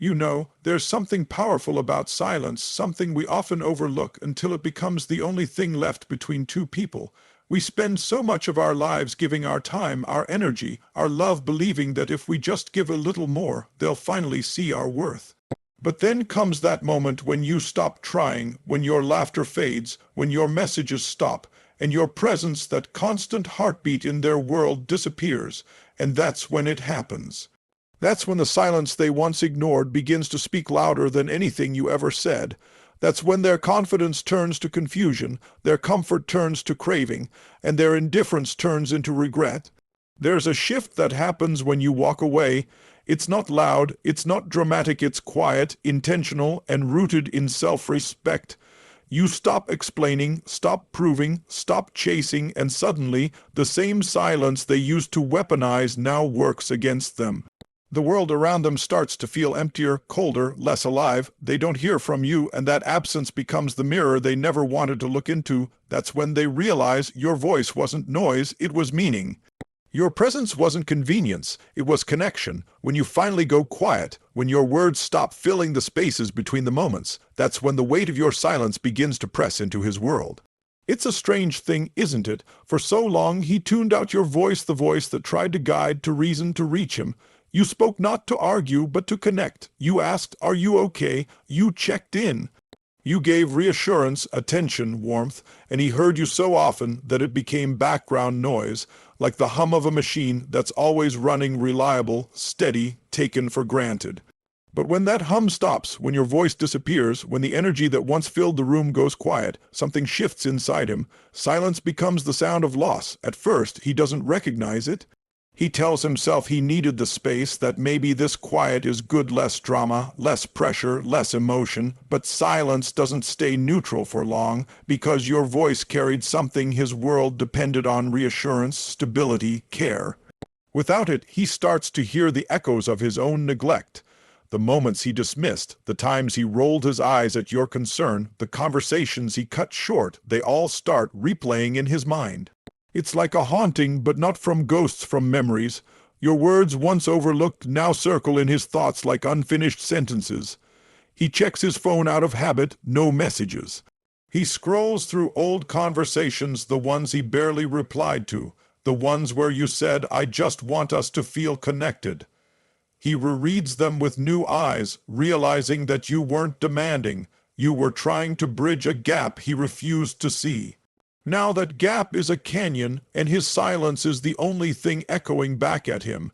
You know, there's something powerful about silence, something we often overlook until it becomes the only thing left between two people. We spend so much of our lives giving our time, our energy, our love, believing that if we just give a little more, they'll finally see our worth. But then comes that moment when you stop trying, when your laughter fades, when your messages stop, and your presence, that constant heartbeat in their world, disappears. And that's when it happens. That's when the silence they once ignored begins to speak louder than anything you ever said. That's when their confidence turns to confusion, their comfort turns to craving, and their indifference turns into regret. There's a shift that happens when you walk away. It's not loud, it's not dramatic, it's quiet, intentional, and rooted in self-respect. You stop explaining, stop proving, stop chasing, and suddenly the same silence they used to weaponize now works against them. The world around them starts to feel emptier, colder, less alive. They don't hear from you, and that absence becomes the mirror they never wanted to look into. That's when they realize your voice wasn't noise, it was meaning. Your presence wasn't convenience, it was connection. When you finally go quiet, when your words stop filling the spaces between the moments, that's when the weight of your silence begins to press into his world. It's a strange thing, isn't it? For so long he tuned out your voice, the voice that tried to guide, to reason, to reach him. You spoke not to argue, but to connect. You asked, "Are you okay?" You checked in. You gave reassurance, attention, warmth, and he heard you so often that it became background noise, like the hum of a machine that's always running, reliable, steady, taken for granted. But when that hum stops, when your voice disappears, when the energy that once filled the room goes quiet, something shifts inside him. Silence becomes the sound of loss. At first, he doesn't recognize it. He tells himself he needed the space, that maybe this quiet is good, less drama, less pressure, less emotion. But silence doesn't stay neutral for long, because your voice carried something his world depended on: reassurance, stability, care. Without it, he starts to hear the echoes of his own neglect. The moments he dismissed, the times he rolled his eyes at your concern, the conversations he cut short, they all start replaying in his mind. It's like a haunting, but not from ghosts, from memories. Your words, once overlooked, now circle in his thoughts like unfinished sentences. He checks his phone out of habit, no messages. He scrolls through old conversations, the ones he barely replied to, the ones where you said, "I just want us to feel connected." He rereads them with new eyes, realizing that you weren't demanding. You were trying to bridge a gap he refused to see. Now that gap is a canyon, and his silence is the only thing echoing back at him.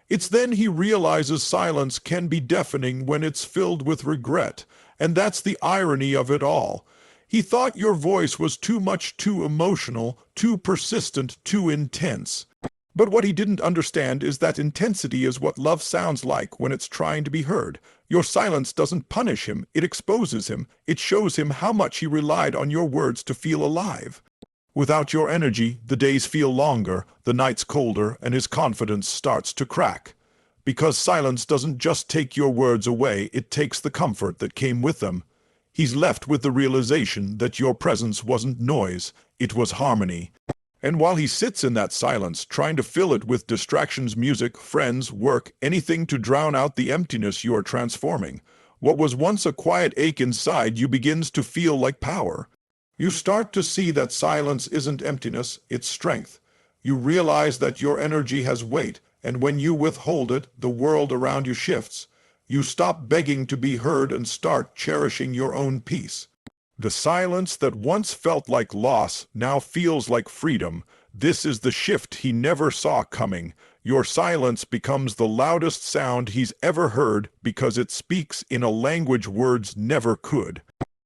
It's then he realizes silence can be deafening when it's filled with regret, and that's the irony of it all. He thought your voice was too much, too emotional, too persistent, too intense. But what he didn't understand is that intensity is what love sounds like when it's trying to be heard. Your silence doesn't punish him, it exposes him. It shows him how much he relied on your words to feel alive. Without your energy, the days feel longer, the nights colder, and his confidence starts to crack. Because silence doesn't just take your words away, it takes the comfort that came with them. He's left with the realization that your presence wasn't noise, it was harmony. And while he sits in that silence, trying to fill it with distractions, music, friends, work, anything to drown out the emptiness you are transforming, what was once a quiet ache inside you begins to feel like power. You start to see that silence isn't emptiness, it's strength. You realize that your energy has weight, and when you withhold it, the world around you shifts. You stop begging to be heard and start cherishing your own peace. The silence that once felt like loss now feels like freedom. This is the shift he never saw coming. Your silence becomes the loudest sound he's ever heard because it speaks in a language words never could.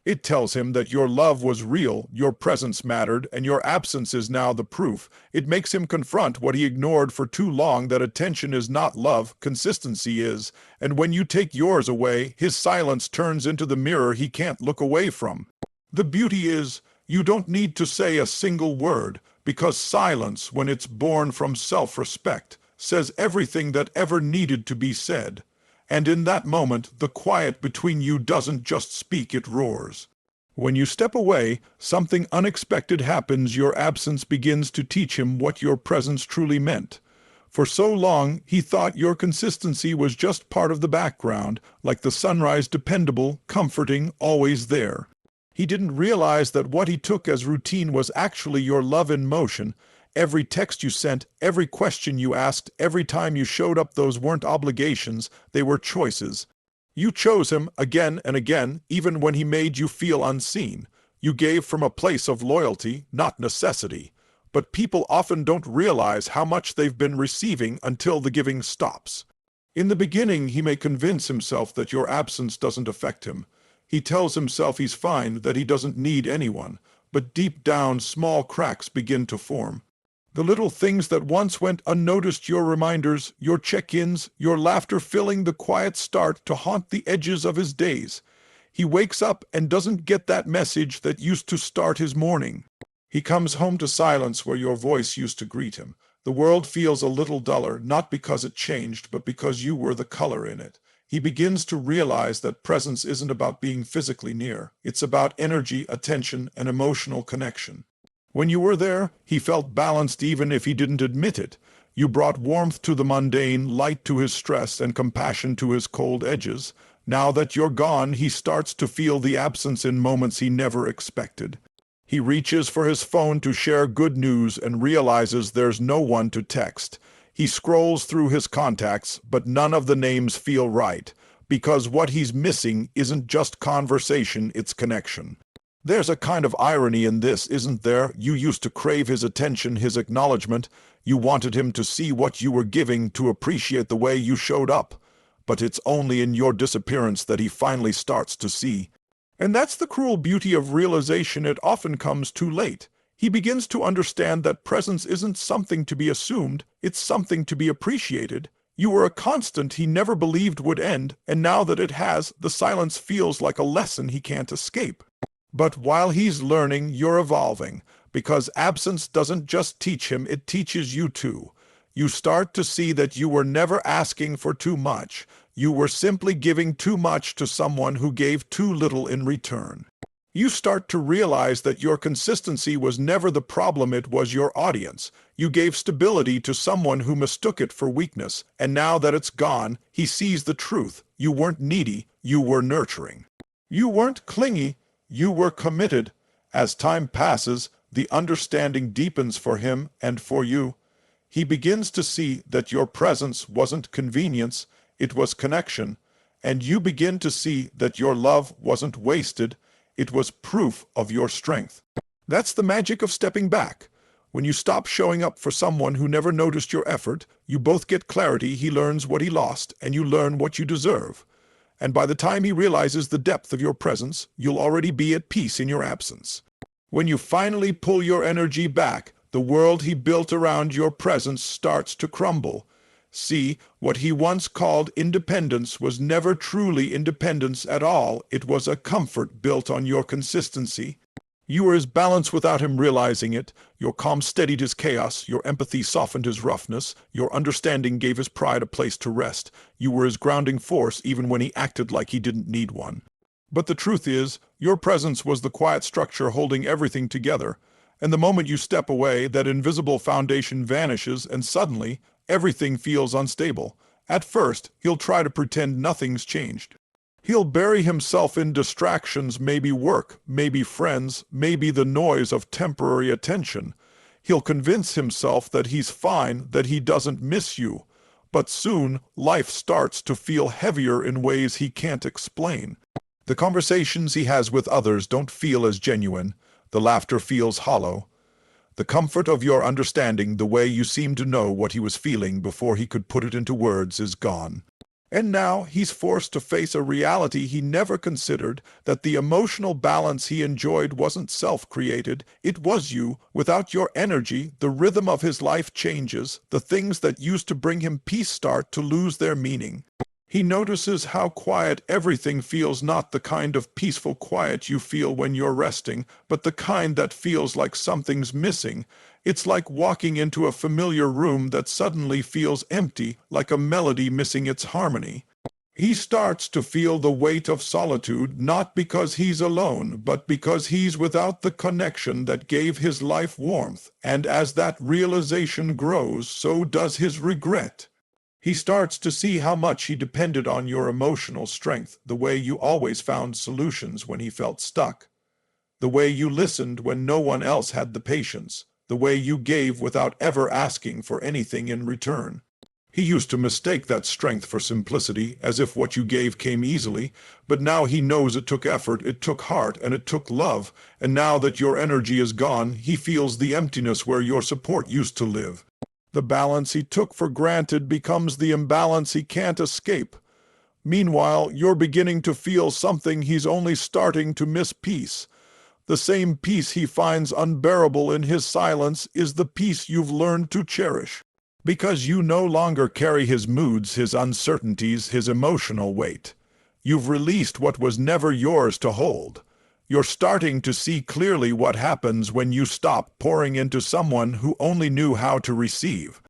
It tells him that your love was real, your presence mattered, and your absence is now the proof. It makes him confront what he ignored for too long, that attention is not love, consistency is. And when you take yours away, his silence turns into the mirror he can't look away from. The beauty is, you don't need to say a single word, because silence, when it's born from self-respect, says everything that ever needed to be said. And in that moment, the quiet between you doesn't just speak, it roars. When you step away, something unexpected happens. Your absence begins to teach him what your presence truly meant. For so long, he thought your consistency was just part of the background, like the sunrise, dependable, comforting, always there. He didn't realize that what he took as routine was actually your love in motion. Every text you sent, every question you asked, every time you showed up, those weren't obligations, they were choices. You chose him again and again, even when he made you feel unseen. You gave from a place of loyalty, not necessity. But people often don't realize how much they've been receiving until the giving stops. In the beginning, he may convince himself that your absence doesn't affect him. He tells himself he's fine, that he doesn't need anyone. But deep down, small cracks begin to form. The little things that once went unnoticed, your reminders, your check-ins, your laughter, filling the quiet start to haunt the edges of his days. He wakes up and doesn't get that message that used to start his morning. He comes home to silence where your voice used to greet him. The world feels a little duller, not because it changed, but because you were the color in it. He begins to realize that presence isn't about being physically near. It's about energy, attention, and emotional connection. When you were there, he felt balanced even if he didn't admit it. You brought warmth to the mundane, light to his stress, and compassion to his cold edges. Now that you're gone, he starts to feel the absence in moments he never expected. He reaches for his phone to share good news and realizes there's no one to text. He scrolls through his contacts, but none of the names feel right, because what he's missing isn't just conversation, it's connection. There's a kind of irony in this, isn't there? You used to crave his attention, his acknowledgement. You wanted him to see what you were giving, to appreciate the way you showed up. But it's only in your disappearance that he finally starts to see. And that's the cruel beauty of realization. It often comes too late. He begins to understand that presence isn't something to be assumed, it's something to be appreciated. You were a constant he never believed would end, and now that it has, the silence feels like a lesson he can't escape. But while he's learning, you're evolving, because absence doesn't just teach him, it teaches you too. You start to see that you were never asking for too much. You were simply giving too much to someone who gave too little in return. You start to realize that your consistency was never the problem, it was your audience. You gave stability to someone who mistook it for weakness, and now that it's gone, he sees the truth. You weren't needy, you were nurturing. You weren't clingy, you were committed. As time passes, the understanding deepens for him and for you. He begins to see that your presence wasn't convenience, it was connection, and you begin to see that your love wasn't wasted, it was proof of your strength. That's the magic of stepping back. When you stop showing up for someone who never noticed your effort, you both get clarity. He learns what he lost, and you learn what you deserve. And by the time he realizes the depth of your presence, you'll already be at peace in your absence. When you finally pull your energy back, the world he built around your presence starts to crumble. See, what he once called independence was never truly independence at all. It was a comfort built on your consistency. You were his balance without him realizing it. Your calm steadied his chaos. Your empathy softened his roughness. Your understanding gave his pride a place to rest. You were his grounding force even when he acted like he didn't need one. But the truth is, your presence was the quiet structure holding everything together. And the moment you step away, that invisible foundation vanishes, and suddenly, everything feels unstable. At first, he'll try to pretend nothing's changed. He'll bury himself in distractions, maybe work, maybe friends, maybe the noise of temporary attention. He'll convince himself that he's fine, that he doesn't miss you. But soon, life starts to feel heavier in ways he can't explain. The conversations he has with others don't feel as genuine. The laughter feels hollow. The comfort of your understanding, the way you seem to know what he was feeling before he could put it into words, is gone. And now he's forced to face a reality he never considered, that the emotional balance he enjoyed wasn't self-created, it was you. Without your energy, the rhythm of his life changes. The things that used to bring him peace start to lose their meaning. He notices how quiet everything feels, not the kind of peaceful quiet you feel when you're resting, but the kind that feels like something's missing. It's like walking into a familiar room that suddenly feels empty, like a melody missing its harmony. He starts to feel the weight of solitude, not because he's alone, but because he's without the connection that gave his life warmth. And as that realization grows, so does his regret. He starts to see how much he depended on your emotional strength, the way you always found solutions when he felt stuck, the way you listened when no one else had the patience, the way you gave without ever asking for anything in return. He used to mistake that strength for simplicity, as if what you gave came easily, but now he knows it took effort, it took heart, and it took love, and now that your energy is gone, he feels the emptiness where your support used to live. The balance he took for granted becomes the imbalance he can't escape. Meanwhile, you're beginning to feel something he's only starting to miss: peace. The same peace he finds unbearable in his silence is the peace you've learned to cherish. Because you no longer carry his moods, his uncertainties, his emotional weight. You've released what was never yours to hold. You're starting to see clearly what happens when you stop pouring into someone who only knew how to receive.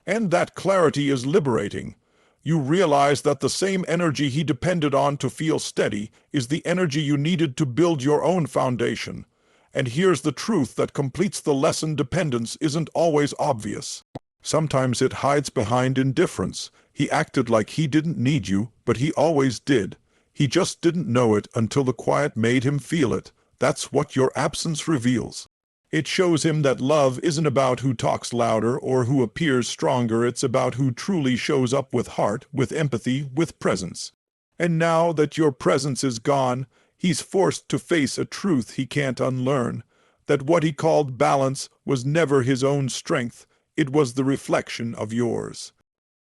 And that clarity is liberating. You realize that the same energy he depended on to feel steady is the energy you needed to build your own foundation. And here's the truth that completes the lesson: dependence isn't always obvious. Sometimes it hides behind indifference. He acted like he didn't need you, but he always did. He just didn't know it until the quiet made him feel it. That's what your absence reveals. It shows him that love isn't about who talks louder or who appears stronger. It's about who truly shows up with heart, with empathy, with presence. And now that your presence is gone, he's forced to face a truth he can't unlearn: that what he called balance was never his own strength. It was the reflection of yours.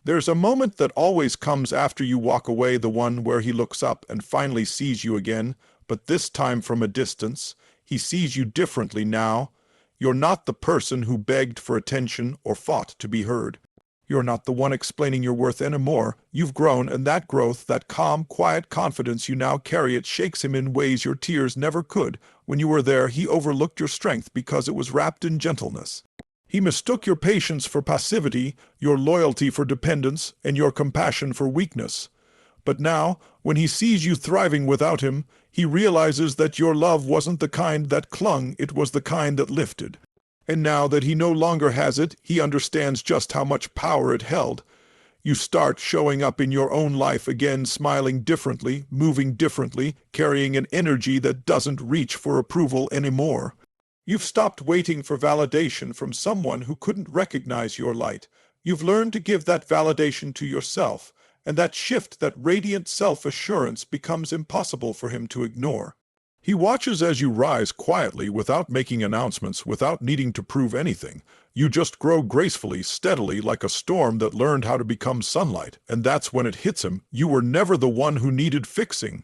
There's a moment that always comes after you walk away, the one where he looks up and finally sees you again, but this time from a distance. He sees you differently now. You're not the person who begged for attention or fought to be heard. You're not the one explaining your worth anymore. You've grown, and that growth, that calm, quiet confidence you now carry, it shakes him in ways your tears never could. When you were there, he overlooked your strength because it was wrapped in gentleness. He mistook your patience for passivity, your loyalty for dependence, and your compassion for weakness. But now, when he sees you thriving without him, he realizes that your love wasn't the kind that clung, it was the kind that lifted. And now that he no longer has it, he understands just how much power it held. You start showing up in your own life again, smiling differently, moving differently, carrying an energy that doesn't reach for approval anymore. You've stopped waiting for validation from someone who couldn't recognize your light. You've learned to give that validation to yourself, and that shift, that radiant self-assurance, becomes impossible for him to ignore. He watches as you rise quietly, without making announcements, without needing to prove anything. You just grow gracefully, steadily, like a storm that learned how to become sunlight, and that's when it hits him: you were never the one who needed fixing.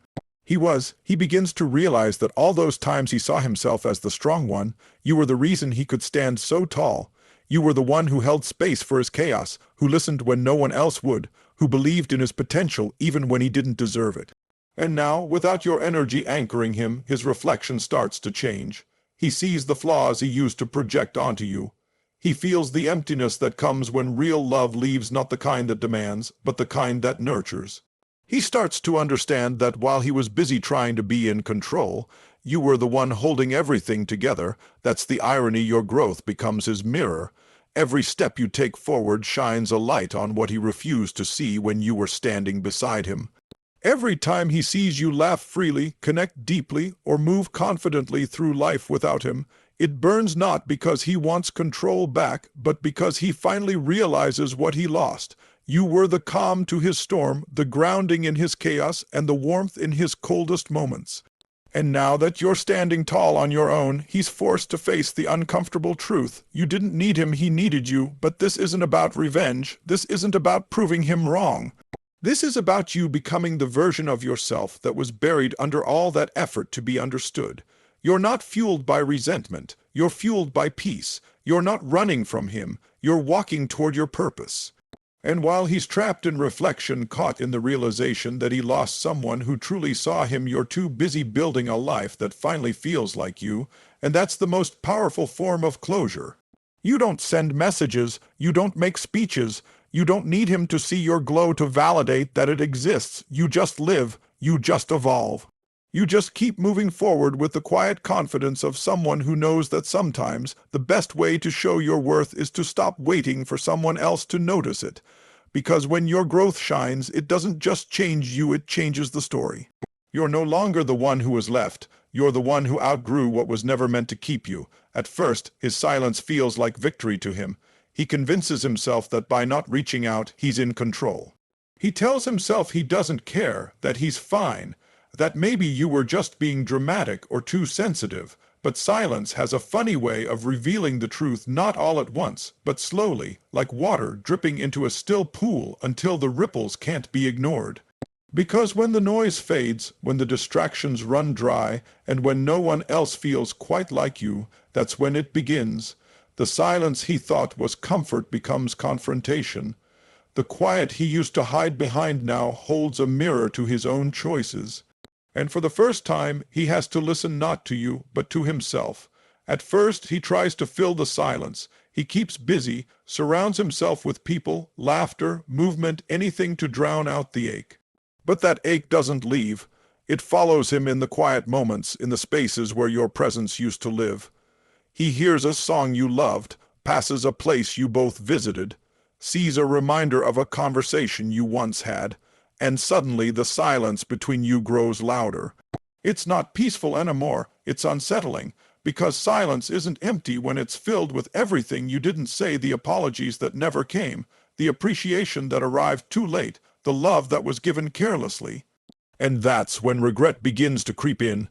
He begins to realize that all those times he saw himself as the strong one, you were the reason he could stand so tall. You were the one who held space for his chaos, who listened when no one else would, who believed in his potential even when he didn't deserve it. And now, without your energy anchoring him, his reflection starts to change. He sees the flaws he used to project onto you. He feels the emptiness that comes when real love leaves, not the kind that demands, but the kind that nurtures. He starts to understand that while he was busy trying to be in control, you were the one holding everything together. That's the irony: your growth becomes his mirror. Every step you take forward shines a light on what he refused to see when you were standing beside him. Every time he sees you laugh freely, connect deeply, or move confidently through life without him, it burns, not because he wants control back, but because he finally realizes what he lost. You were the calm to his storm, the grounding in his chaos, and the warmth in his coldest moments. And now that you're standing tall on your own, he's forced to face the uncomfortable truth. You didn't need him, he needed you. But this isn't about revenge. This isn't about proving him wrong. This is about you becoming the version of yourself that was buried under all that effort to be understood. You're not fueled by resentment. You're fueled by peace. You're not running from him. You're walking toward your purpose. And while he's trapped in reflection, caught in the realization that he lost someone who truly saw him, you're too busy building a life that finally feels like you, and that's the most powerful form of closure. You don't send messages, you don't make speeches, You don't need him to see your glow to validate that it exists. You just live. You just evolve. You just keep moving forward with the quiet confidence of someone who knows that sometimes the best way to show your worth is to stop waiting for someone else to notice it. Because when your growth shines, it doesn't just change you, it changes the story. You're no longer the one who was left. You're the one who outgrew what was never meant to keep you. At first, his silence feels like victory to him. He convinces himself that by not reaching out, he's in control. He tells himself he doesn't care, that he's fine, that maybe you were just being dramatic or too sensitive. But silence has a funny way of revealing the truth, not all at once, but slowly, like water dripping into a still pool until the ripples can't be ignored. Because when the noise fades, when the distractions run dry, and when no one else feels quite like you, that's when it begins. The silence he thought was comfort becomes confrontation. The quiet he used to hide behind now holds a mirror to his own choices. And for the first time, he has to listen not to you, but to himself. At first, he tries to fill the silence. He keeps busy, surrounds himself with people, laughter, movement, anything to drown out the ache. But that ache doesn't leave. It follows him in the quiet moments, in the spaces where your presence used to live. He hears a song you loved, passes a place you both visited, sees a reminder of a conversation you once had, and suddenly the silence between you grows louder. It's not peaceful anymore, it's unsettling, because silence isn't empty when it's filled with everything you didn't say, the apologies that never came, the appreciation that arrived too late, the love that was given carelessly. And that's when regret begins to creep in.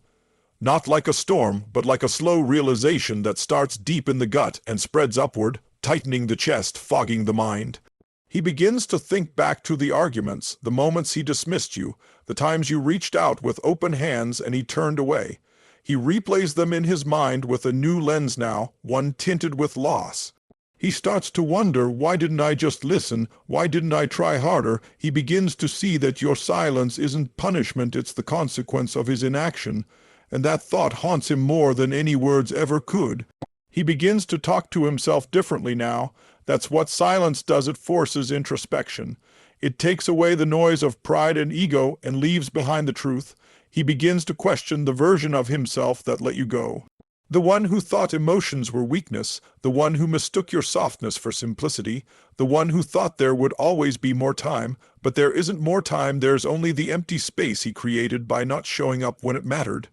Not like a storm, but like a slow realization that starts deep in the gut and spreads upward, tightening the chest, fogging the mind. He begins to think back to the arguments, the moments he dismissed you, the times you reached out with open hands and he turned away. He replays them in his mind with a new lens now, one tinted with loss. He starts to wonder, why didn't I just listen? Why didn't I try harder? He begins to see that your silence isn't punishment, it's the consequence of his inaction. And that thought haunts him more than any words ever could. He begins to talk to himself differently now. That's what silence does, it forces introspection. It takes away the noise of pride and ego and leaves behind the truth. He begins to question the version of himself that let you go. The one who thought emotions were weakness, the one who mistook your softness for simplicity, the one who thought there would always be more time, but there isn't more time, there's only the empty space he created by not showing up when it mattered.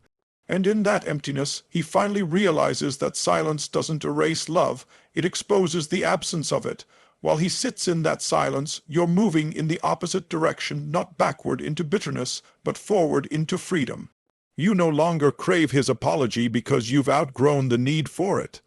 And in that emptiness, he finally realizes that silence doesn't erase love, it exposes the absence of it. While he sits in that silence, you're moving in the opposite direction, not backward into bitterness, but forward into freedom. You no longer crave his apology because you've outgrown the need for it.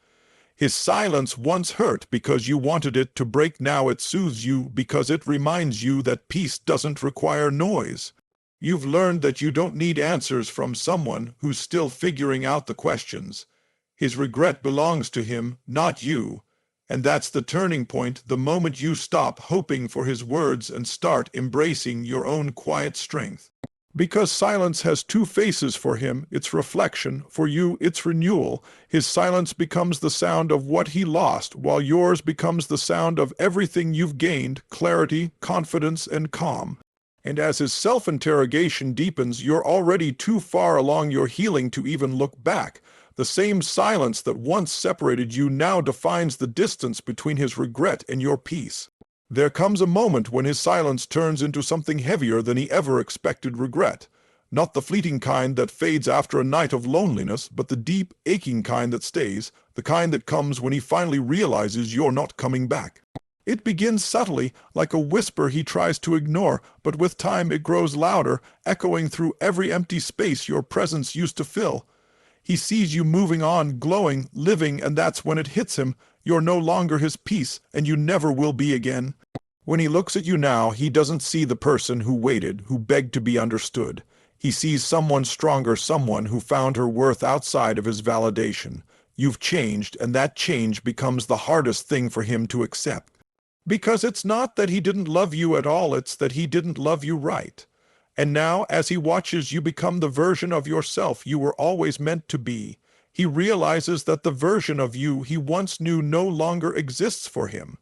His silence once hurt because you wanted it to break, now it soothes you because it reminds you that peace doesn't require noise. You've learned that you don't need answers from someone who's still figuring out the questions. His regret belongs to him, not you. And that's the turning point, the moment you stop hoping for his words and start embracing your own quiet strength. Because silence has two faces: for him, it's reflection; for you, it's renewal. His silence becomes the sound of what he lost, while yours becomes the sound of everything you've gained: clarity, confidence, and calm. And as his self-interrogation deepens, you're already too far along your healing to even look back. The same silence that once separated you now defines the distance between his regret and your peace. There comes a moment when his silence turns into something heavier than he ever expected: regret. Not the fleeting kind that fades after a night of loneliness, but the deep, aching kind that stays, the kind that comes when he finally realizes you're not coming back. It begins subtly, like a whisper he tries to ignore, but with time it grows louder, echoing through every empty space your presence used to fill. He sees you moving on, glowing, living, and that's when it hits him. You're no longer his piece, and you never will be again. When he looks at you now, he doesn't see the person who waited, who begged to be understood. He sees someone stronger, someone who found her worth outside of his validation. You've changed, and that change becomes the hardest thing for him to accept. Because it's not that he didn't love you at all, it's that he didn't love you right. And now, as he watches you become the version of yourself you were always meant to be, he realizes that the version of you he once knew no longer exists for him.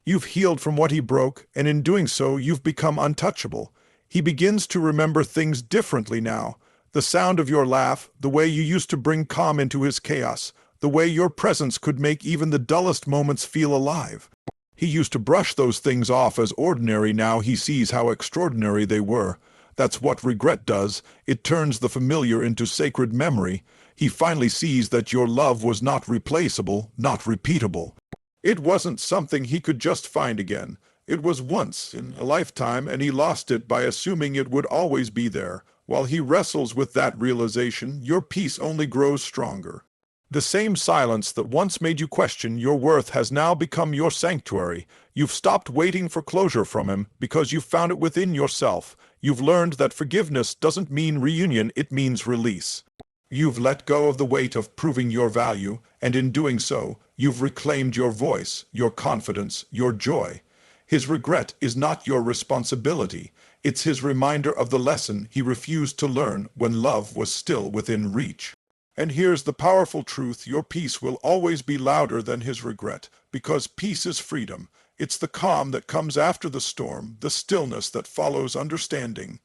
You've healed from what he broke, and in doing so, you've become untouchable. He begins to remember things differently now. The sound of your laugh, the way you used to bring calm into his chaos, the way your presence could make even the dullest moments feel alive. He used to brush those things off as ordinary. Now he sees how extraordinary they were. That's what regret does. It turns the familiar into sacred memory. He finally sees that your love was not replaceable, not repeatable. It wasn't something he could just find again. It was once in a lifetime, and he lost it by assuming it would always be there. While he wrestles with that realization, your peace only grows stronger. The same silence that once made you question your worth has now become your sanctuary. You've stopped waiting for closure from him because you've found it within yourself. You've learned that forgiveness doesn't mean reunion, it means release. You've let go of the weight of proving your value, and in doing so, you've reclaimed your voice, your confidence, your joy. His regret is not your responsibility. It's his reminder of the lesson he refused to learn when love was still within reach. And here's the powerful truth: your peace will always be louder than his regret, because peace is freedom. It's the calm that comes after the storm, the stillness that follows understanding.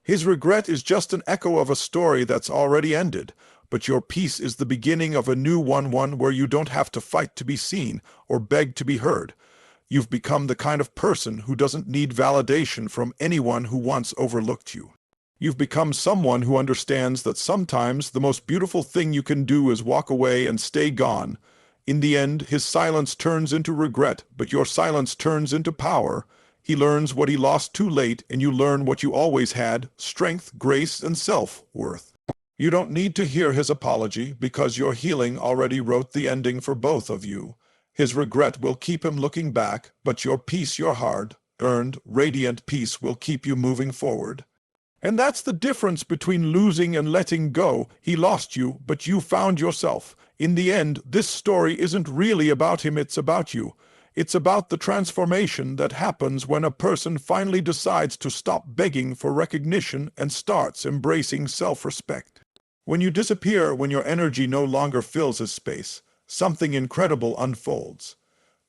His regret is just an echo of a story that's already ended, but your peace is the beginning of a new one where you don't have to fight to be seen or beg to be heard. You've become the kind of person who doesn't need validation from anyone who once overlooked you. You've become someone who understands that sometimes the most beautiful thing you can do is walk away and stay gone. In the end, his silence turns into regret, but your silence turns into power. He learns what he lost too late, and you learn what you always had: strength, grace, and self-worth. You don't need to hear his apology, because your healing already wrote the ending for both of you. His regret will keep him looking back, but your peace, your hard-earned, radiant peace, will keep you moving forward. And that's the difference between losing and letting go. He lost you, but you found yourself. In the end, this story isn't really about him, it's about you. It's about the transformation that happens when a person finally decides to stop begging for recognition and starts embracing self-respect. When you disappear, when your energy no longer fills his space, something incredible unfolds.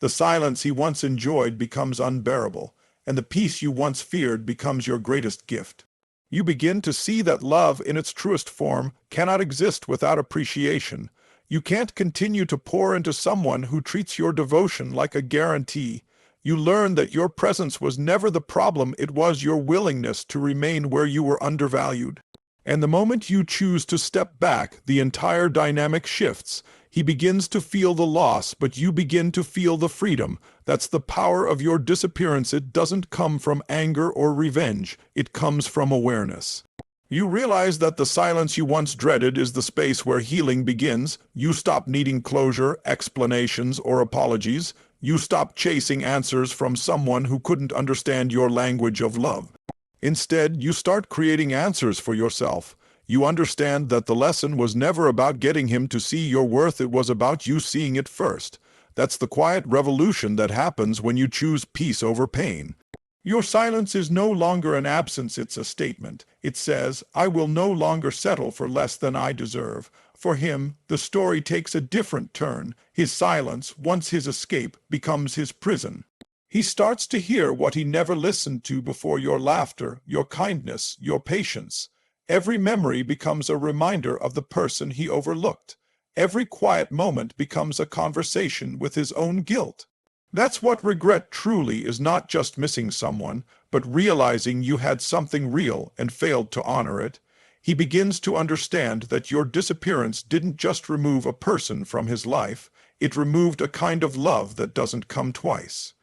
The silence he once enjoyed becomes unbearable, and the peace you once feared becomes your greatest gift. You begin to see that love, in its truest form, cannot exist without appreciation. You can't continue to pour into someone who treats your devotion like a guarantee. You learn that your presence was never the problem, it was your willingness to remain where you were undervalued. And the moment you choose to step back, the entire dynamic shifts. He begins to feel the loss, but you begin to feel the freedom. That's the power of your disappearance. It doesn't come from anger or revenge. It comes from awareness. You realize that the silence you once dreaded is the space where healing begins. You stop needing closure, explanations, or apologies. You stop chasing answers from someone who couldn't understand your language of love. Instead, you start creating answers for yourself. You understand that the lesson was never about getting him to see your worth, it was about you seeing it first. That's the quiet revolution that happens when you choose peace over pain. Your silence is no longer an absence, it's a statement. It says, I will no longer settle for less than I deserve. For him, the story takes a different turn. His silence, once his escape, becomes his prison. He starts to hear what he never listened to before: your laughter, your kindness, your patience. Every memory becomes a reminder of the person he overlooked. Every quiet moment becomes a conversation with his own guilt. That's what regret truly is: not just missing someone, but realizing you had something real and failed to honor it. He begins to understand that your disappearance didn't just remove a person from his life, it removed a kind of love that doesn't come twice.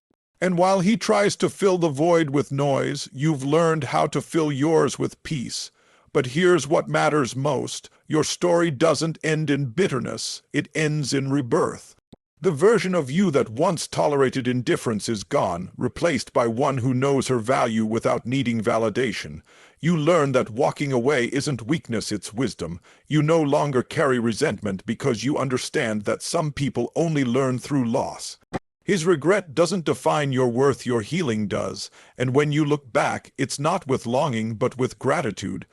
And while he tries to fill the void with noise, you've learned how to fill yours with peace. But here's what matters most: your story doesn't end in bitterness, it ends in rebirth. The version of you that once tolerated indifference is gone, replaced by one who knows her value without needing validation. You learn that walking away isn't weakness, it's wisdom. You no longer carry resentment because you understand that some people only learn through loss. His regret doesn't define your worth, your healing does. And when you look back, it's not with longing but with gratitude.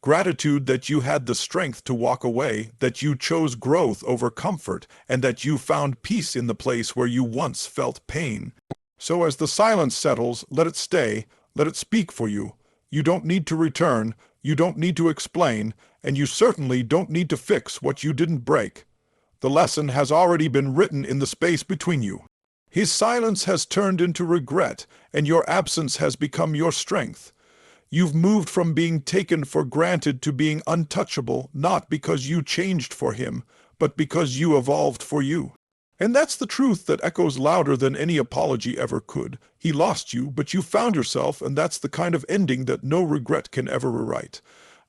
Gratitude that you had the strength to walk away, that you chose growth over comfort, and that you found peace in the place where you once felt pain. So as the silence settles, let it stay, let it speak for you. You don't need to return, you don't need to explain, and you certainly don't need to fix what you didn't break. The lesson has already been written in the space between you. His silence has turned into regret, and your absence has become your strength. You've moved from being taken for granted to being untouchable, not because you changed for him, but because you evolved for you. And that's the truth that echoes louder than any apology ever could. He lost you, but you found yourself, and that's the kind of ending that no regret can ever rewrite.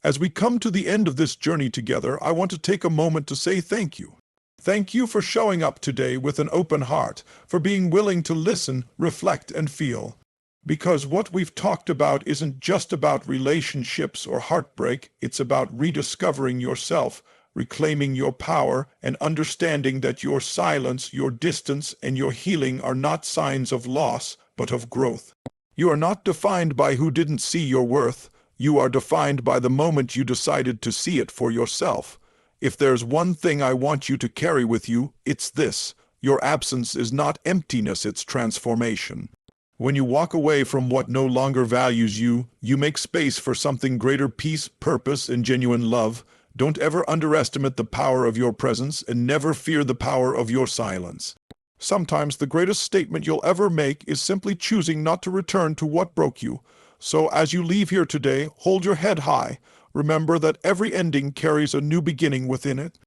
As we come to the end of this journey together, I want to take a moment to say thank you. Thank you for showing up today with an open heart, for being willing to listen, reflect, and feel. Because what we've talked about isn't just about relationships or heartbreak, it's about rediscovering yourself, reclaiming your power, and understanding that your silence, your distance, and your healing are not signs of loss, but of growth. You are not defined by who didn't see your worth. You are defined by the moment you decided to see it for yourself. If there's one thing I want you to carry with you, it's this. Your absence is not emptiness, it's transformation. When you walk away from what no longer values you, you make space for something greater: peace, purpose, and genuine love. Don't ever underestimate the power of your presence, and never fear the power of your silence. Sometimes the greatest statement you'll ever make is simply choosing not to return to what broke you. So as you leave here today, hold your head high. Remember that every ending carries a new beginning within it.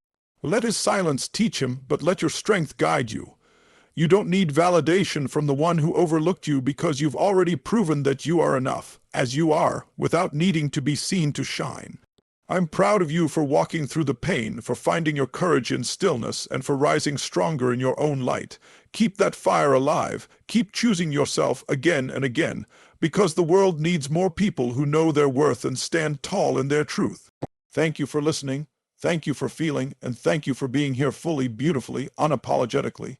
Let his silence teach him, but let your strength guide you. You don't need validation from the one who overlooked you, because you've already proven that you are enough, as you are, without needing to be seen to shine. I'm proud of you for walking through the pain, for finding your courage in stillness, and for rising stronger in your own light. Keep that fire alive. Keep choosing yourself again and again, because the world needs more people who know their worth and stand tall in their truth. Thank you for listening. Thank you for feeling, and thank you for being here fully, beautifully, unapologetically.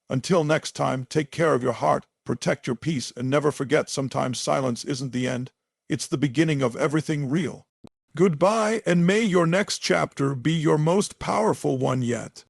Until next time, take care of your heart, protect your peace, and never forget sometimes silence isn't the end. It's the beginning of everything real. Goodbye, and may your next chapter be your most powerful one yet.